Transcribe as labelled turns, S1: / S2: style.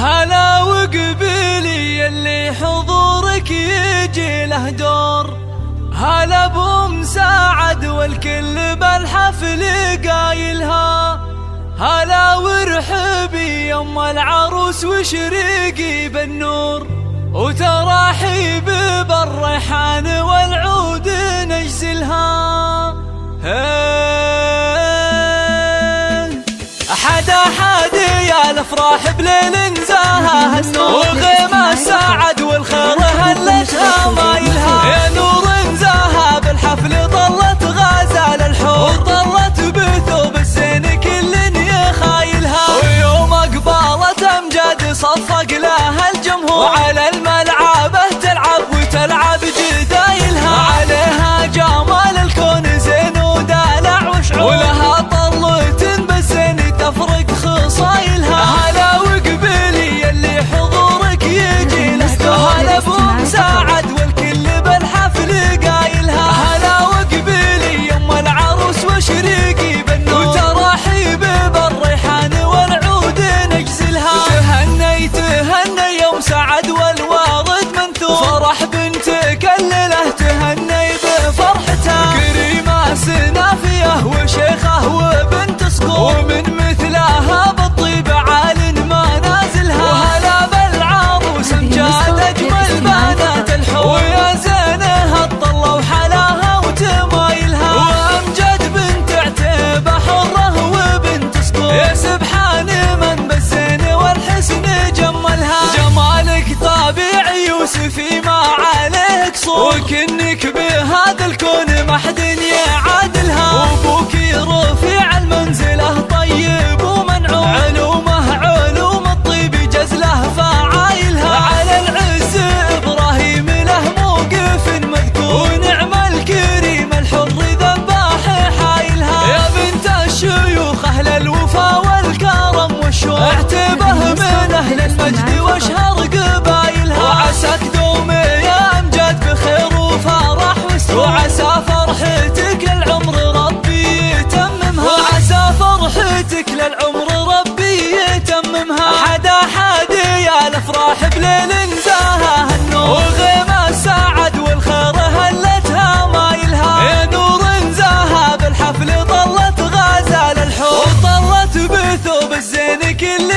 S1: هلا وقبيلي اللي حضورك يجي له دور، هلا بمساعد والكل بالحفل قايلها، هلا وارحبي يم العروس وشريقي بالنور، وتراحيب بالريحان والعود نجزلها. أحد يا الافراح بليل نزاها النور، وغيمة ساعد والخير هلتها مايلها، يا نور نزاها بالحفل ظلت غازال الحور، وظلت بثوب الزين كل يخايلها، ويوم اقبالت امجاد صفق لها الجمهور، وعلى الملعبه تلعب وتلعب جدايلها، عليها جمال الكون زين ودلع وشعور، ولها طلة بالزين تفرق خصايلها. هلا وقبيلي اللي حضورك يجي له دور، هلا بمساعد والكل بالحفل قايلها، هلا وقبيلي يم العروس وشريقي بالنور، وتراحيب بالريحان والعود نجزلها. تهني تهني يوم سعد والوارد منثور، فرح بنتك الليله تهني بفرحتها، كريمه سنافيه وشيخه وبنت صقور، ومن مثلها بالطيب عال ما نازلها، وهلا بالعروس امجاد اجمل بنات الحور، ويا زينها الطله وحلاها وتمايلها، وامجد بنت عتيبه حره وبنت صقور، يا سبحان من بالزين والحسن جملها، جمالك طبيعي يوسفي ما عليه قصور، وكنك بهذا الكون ما حد يعادلها، وابوك رفيع المنزله طيب ومنعوم، علومه علوم الطيب جزله فعايلها، على العز ابراهيم له موقف مذكور، ونعم الكريم الحر ذباح حايلها، يا بنت الشيوخ اهل الوفا والكرم والشوق، اعتبه من اهل المجد واشهر قبايلها، وعساك دوم يا امجاد بخير وفرح وسرور، وعسى فرحتك للعمر ربي يتممها، وعسى فرحتك للعمر ربي يتممها. أحد يا الافراح بليل نزاها النور، وغيمة ساعد والخير هلتها مايلها، يا نور نزاها بالحفل ظلت غازال الحور، وظلت بثوب الزين كل